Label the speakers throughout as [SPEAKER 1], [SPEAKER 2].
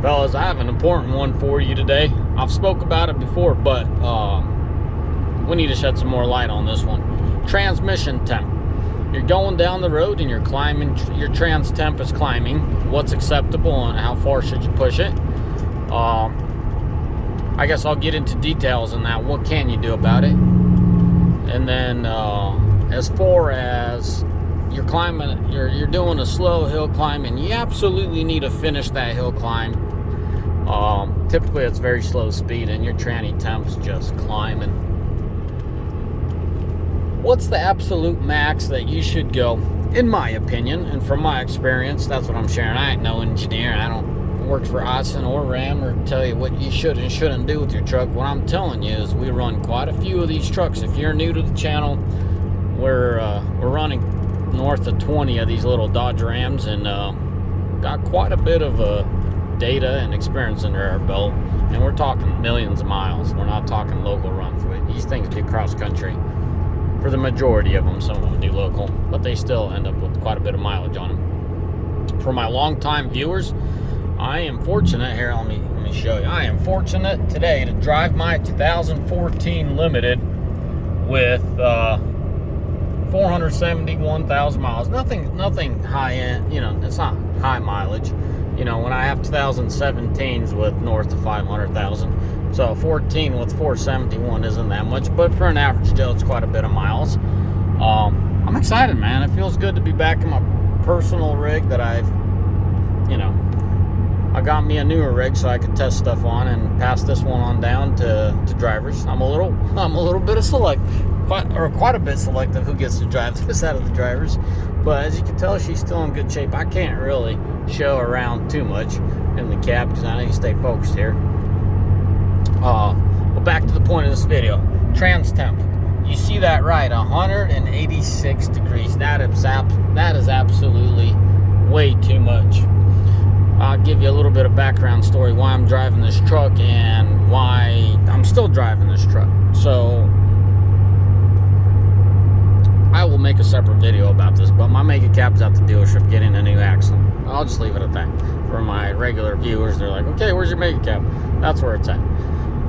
[SPEAKER 1] Fellas, I have an important one for you today. I've spoke about it before, but we need to shed some more light on this one. Transmission temp. You're going down the road and you're climbing, your trans temp is climbing. What's acceptable and how far should you push it? I guess I'll get into details on that. What can you do about it? And then as far as you're climbing, you're doing a slow hill climb, and you absolutely need to finish that hill climb. Typically it's very slow speed and your tranny temp's just climbing. What's the absolute max that you should go, in my opinion, and from my experience? That's what I'm sharing. I ain't no engineer. I don't work for Austin or Ram or tell you what you should and shouldn't do with your truck. What I'm telling you is we run quite a few of these trucks. If you're new to the channel, we're running north of 20 of these little Dodge Rams, and got quite a bit of data and experience under our belt, and we're talking millions of miles. We're not talking local runs. These things do cross country for the majority of them. Some of them do local, but they still end up with quite a bit of mileage on them. For my longtime viewers, I am fortunate here. Let me show you. I am fortunate today to drive my 2014 Limited with 471,000 miles. Nothing high end, it's not high mileage. When I have 2017s with north of 500,000. So 14 with 471 isn't that much, but for an average Joe, it's quite a bit of miles. I'm excited, man. It feels good to be back in my personal rig that I got me a newer rig so I could test stuff on and pass this one on down to drivers. I'm a little bit of quite a bit selective who gets to drive this out of the drivers. But as you can tell, she's still in good shape. I can't really show around too much in the cab because I need to stay focused here. But back to the point of this video. Trans temp. You see that right, 186 degrees. That is absolutely way too much. I'll give you a little bit of background story why I'm driving this truck and why I'm still driving this truck. So I will make a separate video about this, but my mega cab's at the dealership getting a new axle. I'll just leave it at that. For my regular viewers, they're like, okay, where's your mega cab? That's where it's at.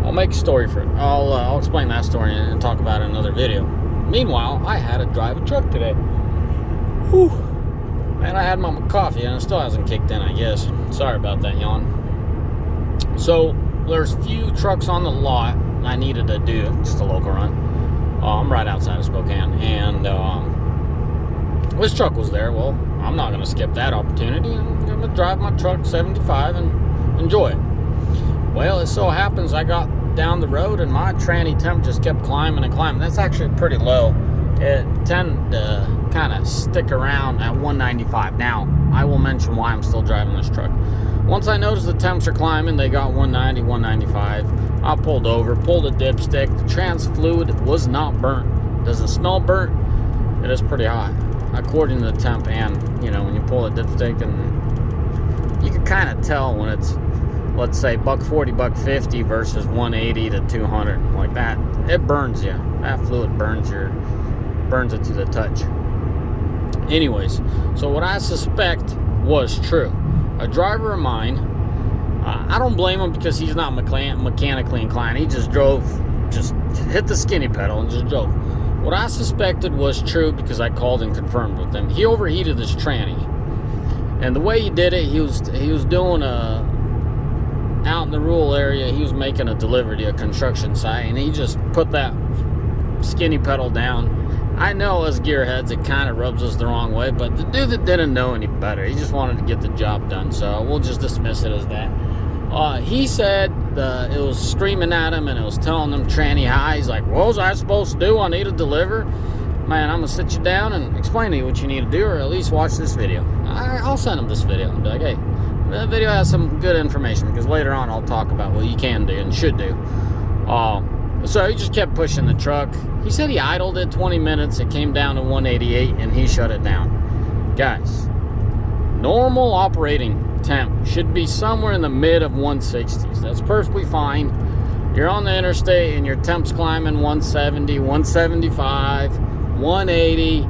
[SPEAKER 1] I'll make a story for it. I'll explain that story and talk about it in another video. Meanwhile, I had to drive a truck today. Whew. And I had my coffee and it still hasn't kicked in, I guess. Sorry about that, yawn. So there's a few trucks on the lot I needed to do, just a local run. I'm right outside of Spokane, and this truck was there. Well, I'm not going to skip that opportunity. I'm going to drive my truck 75 and enjoy it. Well, it so happens I got down the road and my tranny temp just kept climbing and climbing. That's actually pretty low. It tended to kind of stick around at 195. Now, I will mention why I'm still driving this truck. Once I noticed the temps are climbing, they got 190, 195. I pulled over, pulled a dipstick. The trans fluid was not burnt. Does it smell burnt? It is pretty hot, according to the temp. And, when you pull a dipstick, and you can kind of tell when it's, let's say, $140, $150 versus 180 to 200. Like that, it burns you. That fluid burns it to the touch. Anyways, so what I suspect was true. A driver of mine, I don't blame him because he's not mechanically inclined. He just hit the skinny pedal and just drove. What I suspected was true because I called and confirmed with him. He overheated his tranny, and the way he did it, he was doing out in the rural area. He was making a delivery to a construction site, and he just put that skinny pedal down. I know as gearheads it kind of rubs us the wrong way, but the dude that didn't know any better, he just wanted to get the job done, so we'll just dismiss it as that. He said it was screaming at him and it was telling him tranny high. He's like, what was I supposed to do? I need to deliver? Man, I'm going to sit you down and explain to you what you need to do, or at least watch this video. I'll send him this video and be like, hey, that video has some good information, because later on I'll talk about what you can do and should do. So he just kept pushing the truck. He said he idled it 20 minutes. It came down to 188 and he shut it down. Guys, normal operating temp should be somewhere in the mid of 160s. That's perfectly fine. You're on the interstate and your temp's climbing 170, 175, 180.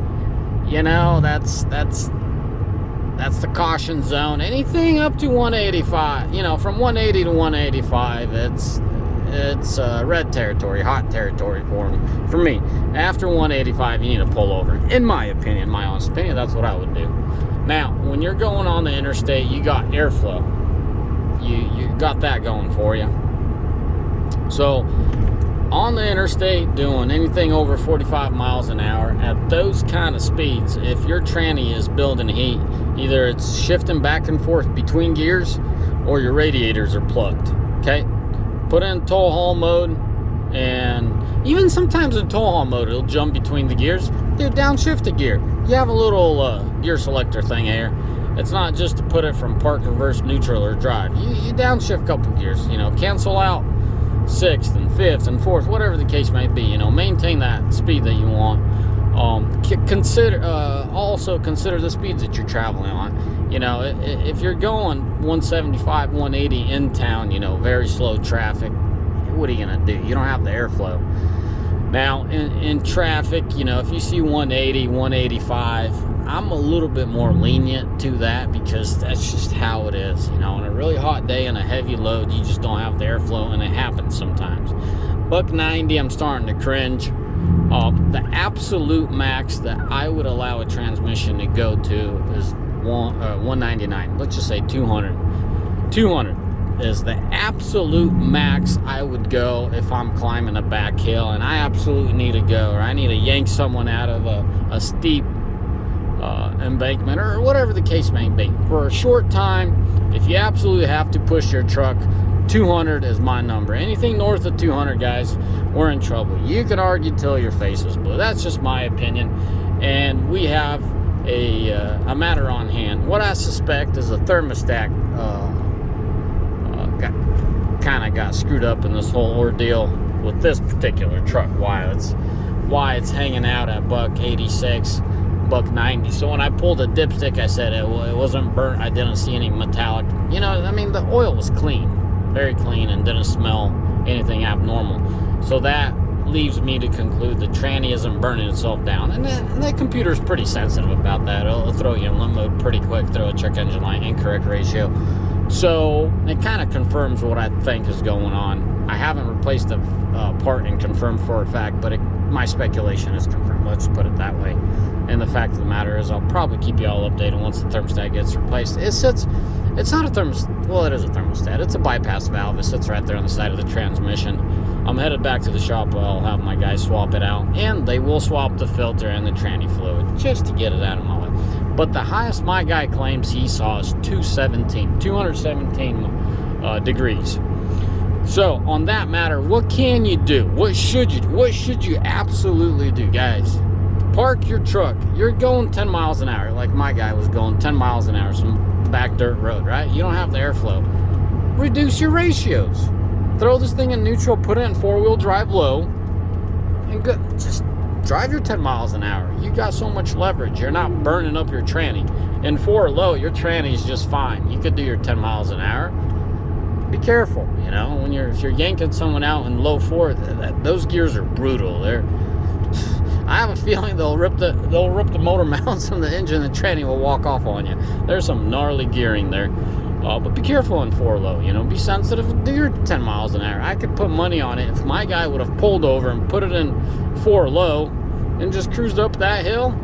[SPEAKER 1] That's That's the caution zone. Anything up to 185, from 180 to 185, it's red territory, hot territory for me. After 185, you need to pull over. In my opinion, my honest opinion, that's what I would do. Now, when you're going on the interstate, you got airflow. You got that going for you. So, on the interstate, doing anything over 45 miles an hour at those kind of speeds, if your tranny is building heat, either it's shifting back and forth between gears or your radiators are plugged. Okay? Put in tow haul mode, and even sometimes in tow haul mode, it'll jump between the gears. Dude, downshift a gear. You have a little gear selector thing here. It's not just to put it from park, reverse, neutral, or drive. You downshift a couple gears. Cancel out 6th and 5th and 4th, whatever the case may be. Maintain that speed that you want. Also consider the speeds that you're traveling on. If you're going 175, 180 in town, very slow traffic, what are you gonna do? You don't have the airflow. Now in traffic, if you see 180, 185, I'm a little bit more lenient to that because that's just how it is. On a really hot day and a heavy load, you just don't have the airflow, and it happens sometimes. Buck 90, I'm starting to cringe. The absolute max that I would allow a transmission to go to is 199. Let's just say 200. 200 is the absolute max I would go if I'm climbing a back hill and I absolutely need to go, or I need to yank someone out of a steep embankment, or whatever the case may be. For a short time, if you absolutely have to push your truck, 200 is my number. Anything north of 200, guys, we're in trouble. You can argue till your face is blue. That's just my opinion. And we have a matter on hand. What I suspect is a thermostat got screwed up in this whole ordeal with this particular truck. Why it's hanging out at buck 86, buck 90. So when I pulled a dipstick, I said it wasn't burnt. I didn't see any metallic. The oil was clean, very clean, and didn't smell anything abnormal. So that leaves me to conclude the tranny isn't burning itself down. And that computer's pretty sensitive about that. It'll throw you in limp mode pretty quick, throw a check engine light, incorrect ratio. So it kind of confirms what I think is going on. I haven't replaced the part and confirmed for a fact, but my speculation is confirmed. Let's put it that way. And the fact of the matter is, I'll probably keep you all updated once the thermostat gets replaced. It's not a thermostat. Well, it is a thermostat. It's a bypass valve. It sits right there on the side of the transmission. I'm headed back to the shop. I'll have my guys swap it out, and they will swap the filter and the tranny fluid just to get it out of my way. But the highest my guy claims he saw is 217 degrees. So on that matter, what can you do? What should you do? What should you absolutely do, guys? Park your truck. You're going 10 miles an hour, like my guy was going 10 miles an hour, some back dirt road, right? You don't have the airflow. Reduce your ratios. Throw this thing in neutral, put it in four-wheel drive low, and go. Just drive your 10 miles an hour. You got so much leverage. You're not burning up your tranny. In 4 low, your tranny is just fine. You could do your 10 miles an hour. Be careful, if you're yanking someone out in low 4, those gears are brutal. I have a feeling they'll rip the motor mounts on the engine, and the tranny will walk off on you. There's some gnarly gearing there. But be careful in 4 low, be sensitive, do your 10 miles an hour. I could put money on it. If my guy would have pulled over and put it in 4 low and just cruised up that hill,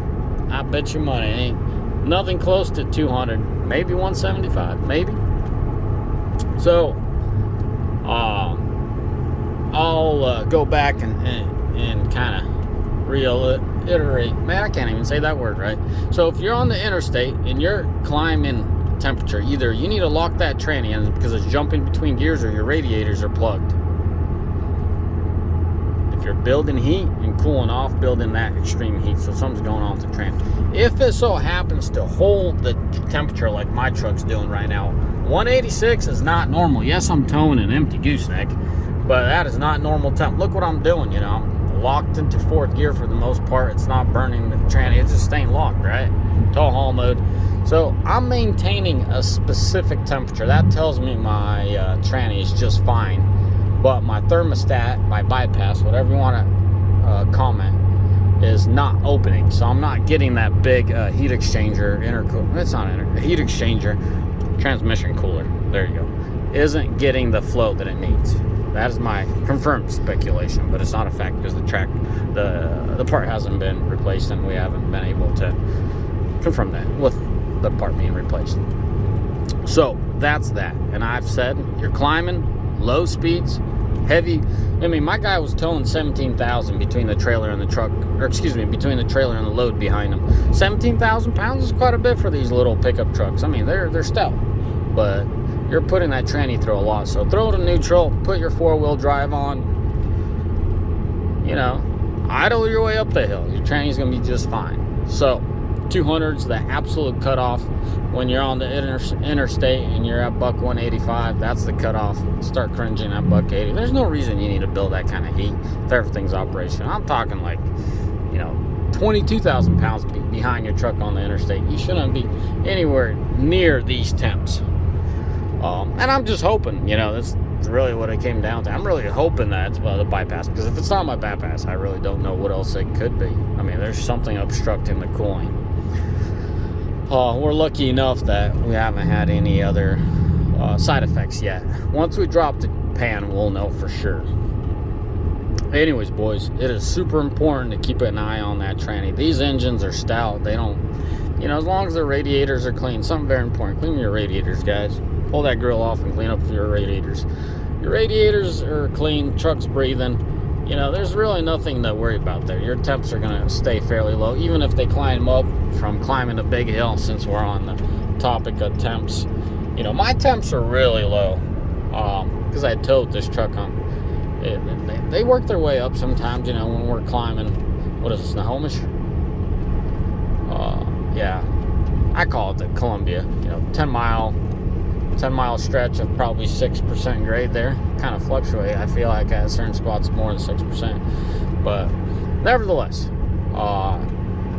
[SPEAKER 1] I bet you money ain't nothing close to 200, maybe 175, maybe. So, I'll go back and kind of reiterate. Man, I can't even say that word right. So if you're on the interstate and you're climbing temperature, either you need to lock that tranny in because it's jumping between gears, or your radiators are plugged. If you're building heat and cooling off, building that extreme heat, so something's going on with the tranny. If it so happens to hold the temperature like my truck's doing right now, 186 is not normal. Yes, I'm towing an empty gooseneck, but that is not normal temp. Look what I'm doing, I'm locked into 4th gear for the most part. It's not burning the tranny, it's just staying locked, right? Tow haul mode. So I'm maintaining a specific temperature. That tells me my tranny is just fine. But my thermostat, my bypass, whatever you want to comment, is not opening, so I'm not getting that big heat exchanger it's not a heat exchanger, transmission cooler, there you go, isn't getting the flow that it needs. That is my confirmed speculation, but it's not a fact because the part hasn't been replaced and we haven't been able to confirm that with the part being replaced. So that's that. And I've said, you're climbing low speeds, heavy. I mean, my guy was towing 17,000 between the trailer and the truck, or excuse me, between the trailer and the load behind him. 17,000 pounds is quite a bit for these little pickup trucks. I mean, they're stout, but you're putting that tranny through a lot. So throw it in neutral, put your 4-wheel drive on, you know, idle your way up the hill. Your tranny's gonna be just fine. So 200's the absolute cutoff. When you're on the interstate and you're at buck 185, that's the cutoff. Start cringing at buck 80. There's no reason you need to build that kind of heat if everything's operational. I'm talking like, you know, 22,000 pounds behind your truck on the interstate. You shouldn't be anywhere near these temps. And I'm just hoping, you know, that's really what it came down to. I'm really hoping that it's the bypass, because if it's not my bypass, I really don't know what else it could be. I mean, there's something obstructing the cooling. We're lucky enough that we haven't had any other side effects yet. Once we drop the pan, we'll know for sure. Anyways, boys, it is super important to keep an eye on that tranny. These engines are stout. They don't, you know, as long as their radiators are clean. Something very important. Clean your radiators, guys. Pull that grill off and clean up your radiators. Your radiators are clean, truck's breathing. You know, there's really nothing to worry about there. Your temps are going to stay fairly low, even if they climb up from climbing a big hill, since we're on the topic of temps. You know, my temps are really low because I towed this truck on. They work their way up sometimes, you know, when we're climbing. What is this, Snohomish? Yeah, I call it the Columbia. You know, 10 mile stretch of probably 6% grade there. Kind of fluctuate. I feel like at certain spots more than 6%. But nevertheless,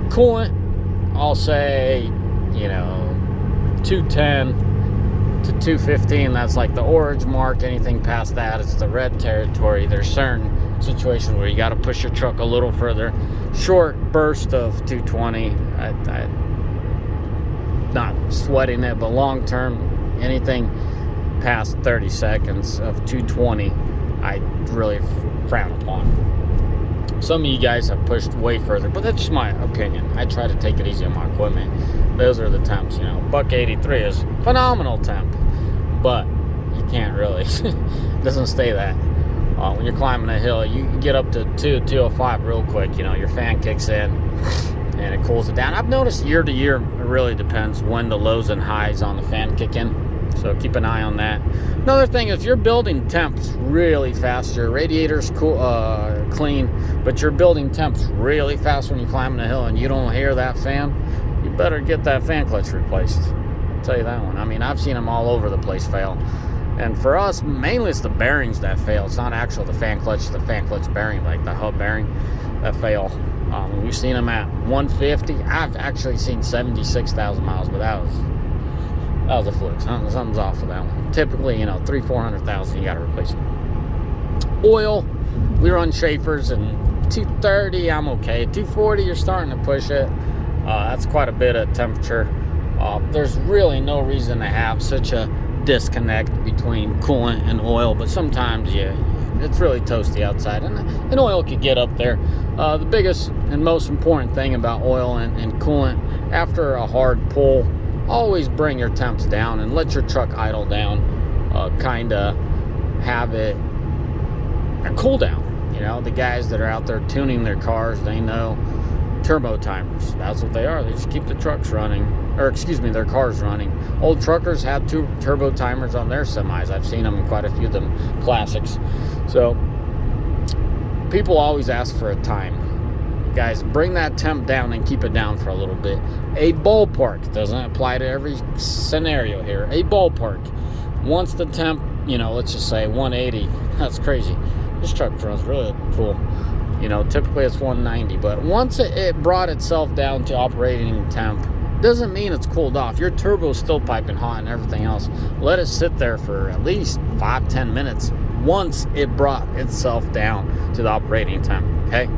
[SPEAKER 1] coolant, I'll say, you know, 210 to 215. That's like the orange mark. Anything past that, it's the red territory. There's certain situations where you got to push your truck a little further. Short burst of 220. Not sweating it, but long term, anything past 30 seconds of 220, I really frown upon. Some of you guys have pushed way further, but that's just my opinion. I try to take it easy on my equipment. Those are the temps, you know. Buck 83 is phenomenal temp, but you can't really. It doesn't stay that. When you're climbing a hill, you get up to 205 real quick. You know, your fan kicks in and it cools it down. I've noticed year to year, it really depends when the lows and highs on the fan kick in. So keep an eye on that. Another thing is, you're building temps really fast. Your radiator's cool, clean, but you're building temps really fast when you're climbing a hill and you don't hear that fan. You better get that fan clutch replaced. I'll tell you that one. I mean, I've seen them all over the place fail. And for us, mainly it's the bearings that fail. It's not actually the fan clutch bearing, like the hub bearing, that fail. We've seen them at 150. I've actually seen 76,000 miles, but that was a fluke. Something's off with that one. Typically, you know, 300,000-400,000, you got to replace them. Oil, we run Schaefer's, and 230, I'm okay. 240, you're starting to push it. That's quite a bit of temperature. There's really no reason to have such a disconnect between coolant and oil, but sometimes, yeah, it's really toasty outside, and oil could get up there. The biggest and most important thing about oil and coolant, after a hard pull, always bring your temps down and let your truck idle down. Kind of have it a cool down. You know, the guys that are out there tuning their cars, they know turbo timers. That's what they are. They just keep the trucks running, or excuse me, their cars running. Old truckers have two turbo timers on their semis. I've seen them in quite a few of them classics. So people always ask for a time. Guys, bring that temp down and keep it down for a little bit. A ballpark, doesn't apply to every scenario here. A ballpark. Once the temp, you know, let's just say 180. That's crazy. This truck runs really cool. You know, typically it's 190, but once it brought itself down to operating temp, doesn't mean it's cooled off. Your turbo's still piping hot and everything else. Let it sit there for at least 5-10 minutes once it brought itself down to the operating temp, okay?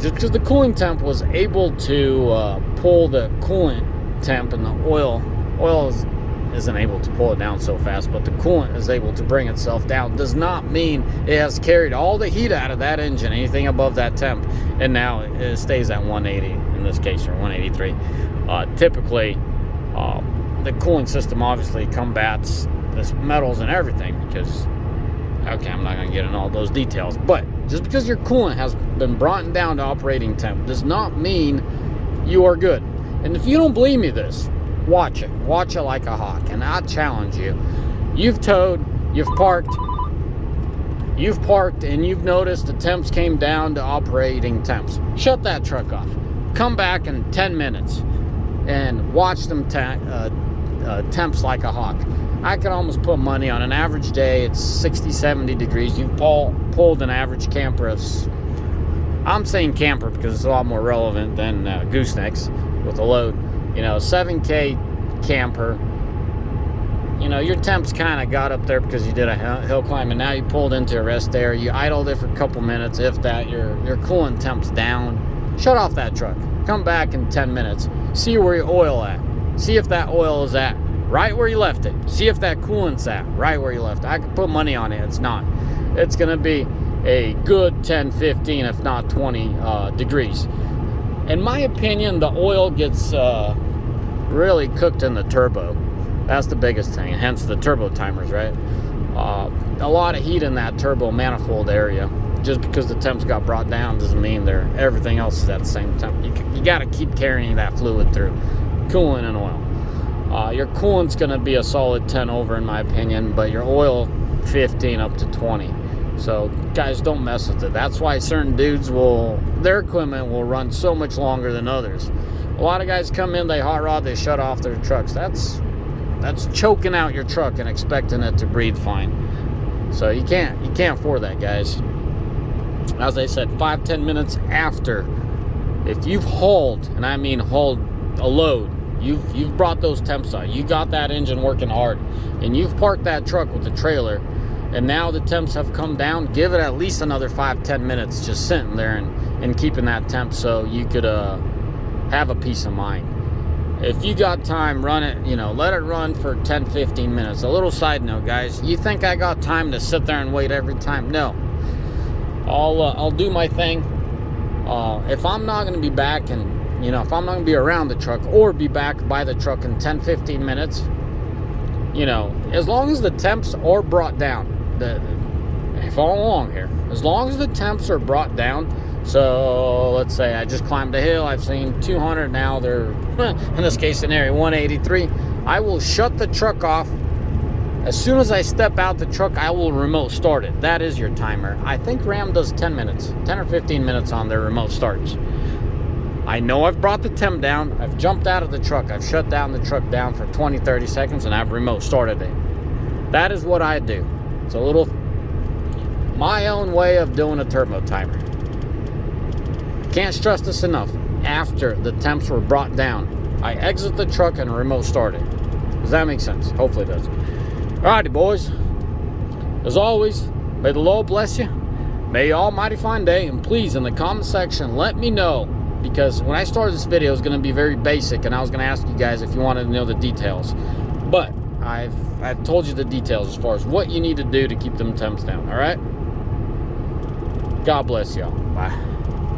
[SPEAKER 1] Just because the cooling temp was able to pull the coolant temp, and the oil isn't able to pull it down so fast, but the coolant is able to bring itself down, does not mean it has carried all the heat out of that engine, anything above that temp, and now it stays at 180 in this case, or 183. Typically, the cooling system obviously combats this metals and everything, because, okay, I'm not going to get into all those details, but just because your coolant has been brought down to operating temp does not mean you are good. And if you don't believe me this, watch it like a hawk, and I challenge you. You've towed, you've parked, and you've noticed the temps came down to operating temps. Shut that truck off. Come back in 10 minutes and watch them temps like a hawk. I could almost put money on an average day. It's 60, 70 degrees. You've pulled an average camper of, I'm saying camper because it's a lot more relevant than goosenecks with a load. 7K camper. Your temps kind of got up there because you did a hill climb, and now you pulled into a rest area. You idled it for a couple minutes, if that. Your coolant temp's down. Shut off that truck. Come back in 10 minutes. See where your oil at. See if that oil is at right where you left it. See if that coolant's at right where you left it. I could put money on it. It's not. It's going to be a good 10, 15, if not 20 degrees. In my opinion, the oil gets really cooked in the turbo. That's the biggest thing, hence the turbo timers, right? A lot of heat in that turbo manifold area. Just because the temps got brought down doesn't mean everything else is at the same temp. You got to keep carrying that fluid through, coolant and oil. Your coolant's going to be a solid 10 over in my opinion, but your oil 15 up to 20. So guys, don't mess with it. That's why certain dudes their equipment will run so much longer than others. A lot of guys come in, they hot rod, they shut off their trucks. That's choking out your truck and expecting it to breathe fine. So you can't afford that, guys. As I said, 5-10 minutes after, if you've hauled, and I mean hauled a load, you've brought those temps out, you got that engine working hard, and you've parked that truck with the trailer, and now the temps have come down, give it at least another 5-10 minutes just sitting there and keeping that temp so you could have a peace of mind. If you got time, run it, let it run for 10-15 minutes. A little side note, guys, you think I got time to sit there and wait every time? No. I'll do my thing. If I'm not going to be back, and if I'm not going to be around the truck or be back by the truck in 10-15 minutes, as long as the temps are brought down, follow along here, as long as the temps are brought down. So let's say I just climbed a hill, I've seen 200, now they're in this case scenario 183. I will shut the truck off. As soon as I step out the truck, I will remote start it. That is your timer. I think Ram does 10 or 15 minutes on their remote starts. I know I've brought the temp down, I've jumped out of the truck, I've shut down the truck down for 20-30 seconds, and I've remote started it. That is what I do. It's a little my own way of doing a turbo timer. Can't stress this enough. After the temps were brought down, I exit the truck and remote start it. Does that make sense? Hopefully it does. Alrighty, boys. As always, may the Lord bless you. May you almighty fine day. And please, in the comment section, let me know. Because when I started this video, it was going to be very basic. And I was going to ask you guys if you wanted to know the details. But I've told you the details as far as what you need to do to keep them temps down. Alright? God bless y'all. Bye.